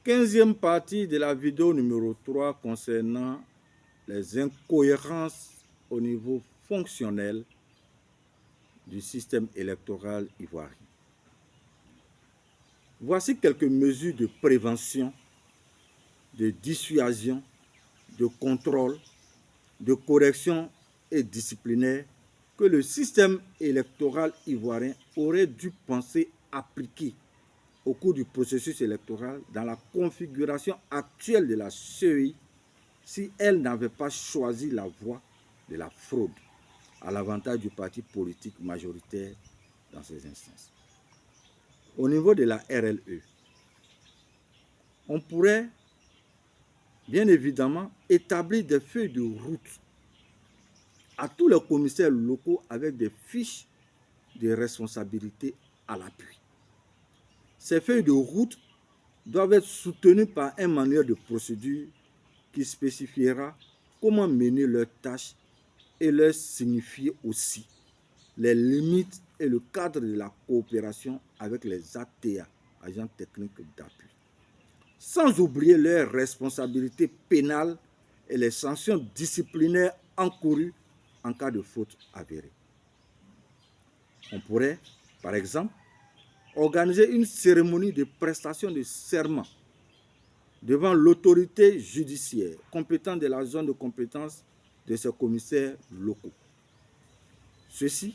15e partie de la vidéo numéro 3 concernant les incohérences au niveau fonctionnel du système électoral ivoirien. Voici quelques mesures de prévention, de dissuasion, de contrôle, de correction et disciplinaire que le système électoral ivoirien aurait dû penser appliquer au cours du processus électoral dans la configuration actuelle de la CEI si elle n'avait pas choisi la voie de la fraude à l'avantage du parti politique majoritaire dans ces instances. Au niveau de la RLE, on pourrait bien évidemment établir des feuilles de route à tous les commissaires locaux avec des fiches de responsabilité à l'appui. Ces feuilles de route doivent être soutenues par un manuel de procédure qui spécifiera comment mener leurs tâches et leur signifier aussi les limites et le cadre de la coopération avec les ATA, agents techniques d'appui. Sans oublier leurs responsabilités pénales et les sanctions disciplinaires encourues en cas de faute avérée. On pourrait, par exemple, organiser une cérémonie de prestation de serment devant l'autorité judiciaire compétente de la zone de compétence de ces commissaires locaux. Ceci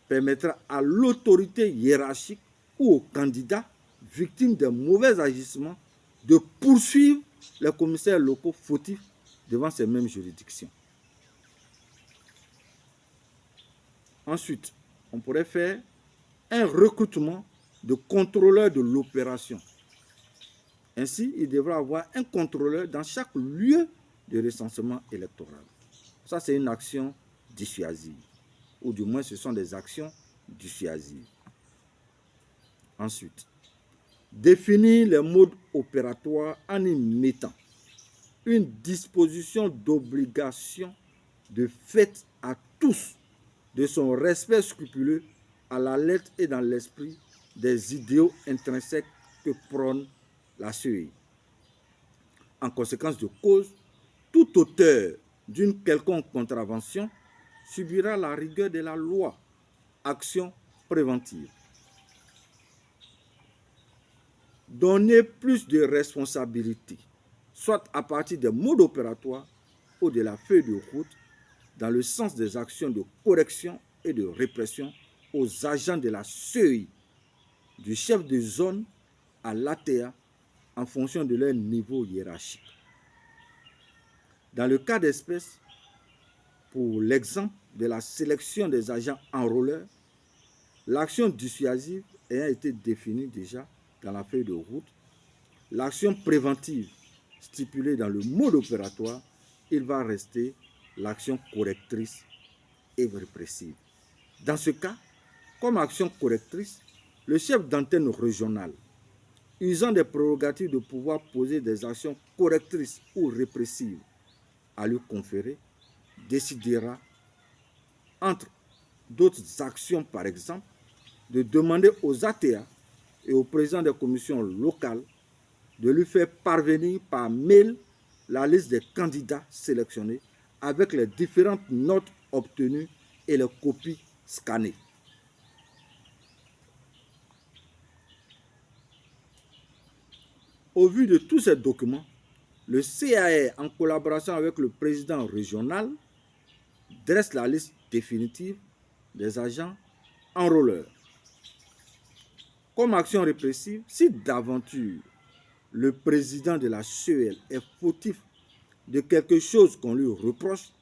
permettra à l'autorité hiérarchique ou aux candidats victimes de mauvais agissements de poursuivre les commissaires locaux fautifs devant ces mêmes juridictions. Ensuite, on pourrait faire un recrutement de contrôleurs de l'opération. Ainsi, il devra y avoir un contrôleur dans chaque lieu de recensement électoral. Ça, c'est une action dissuasive, ou du moins ce sont des actions dissuasives. Ensuite, définir les modes opératoires en y mettant une disposition d'obligation de fait à tous de son respect scrupuleux à la lettre et dans l'esprit des idéaux intrinsèques que prône la CEI. En conséquence de cause, tout auteur d'une quelconque contravention subira la rigueur de la loi. Action préventive. Donner plus de responsabilités, soit à partir des modes opératoires ou de la feuille de route, dans le sens des actions de correction et de répression aux agents de la CEI, du chef de zone à l'ATA, en fonction de leur niveau hiérarchique. Dans le cas d'espèce, pour l'exemple de la sélection des agents enrôleurs, l'action dissuasive ayant été définie déjà dans la feuille de route, l'action préventive stipulée dans le mode opératoire, il va rester l'action correctrice et répressive. Dans ce cas, comme action correctrice, le chef d'antenne régionale, usant des prérogatives de pouvoir poser des actions correctrices ou répressives à lui conférer, décidera, entre d'autres actions par exemple, de demander aux ATA et aux présidents des commissions locales de lui faire parvenir par mail la liste des candidats sélectionnés avec les différentes notes obtenues et les copies scannées. Au vu de tous ces documents, le CAR, en collaboration avec le président régional, dresse la liste définitive des agents enrôleurs. Comme action répressive, si d'aventure le président de la CEL est fautif de quelque chose qu'on lui reproche,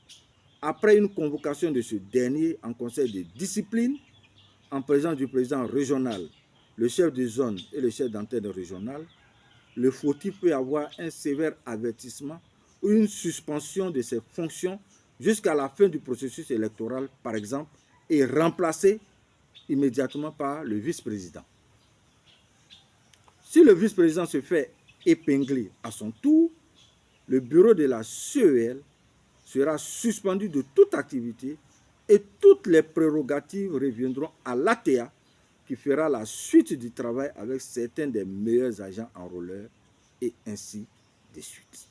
après une convocation de ce dernier en conseil de discipline, en présence du président régional, le chef de zone et le chef d'antenne régionale, le fautif peut avoir un sévère avertissement ou une suspension de ses fonctions jusqu'à la fin du processus électoral, par exemple, et remplacé immédiatement par le vice-président. Si le vice-président se fait épingler à son tour, le bureau de la CEL sera suspendu de toute activité et toutes les prérogatives reviendront à l'ATA qui fera la suite du travail avec certains des meilleurs agents enrôleurs et ainsi de suite.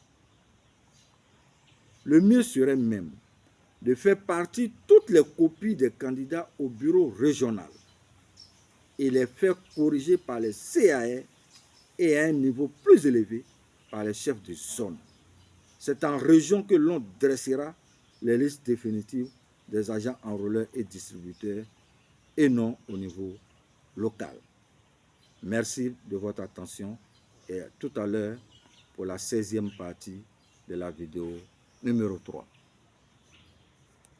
Le mieux serait même de faire partie toutes les copies des candidats au bureau régional et les faire corriger par les CAR et à un niveau plus élevé par les chefs de zone. C'est en région que l'on dressera les listes définitives des agents enrôleurs et distributeurs et non au niveau local. Merci de votre attention et à tout à l'heure pour la 16e partie de la vidéo numéro 3.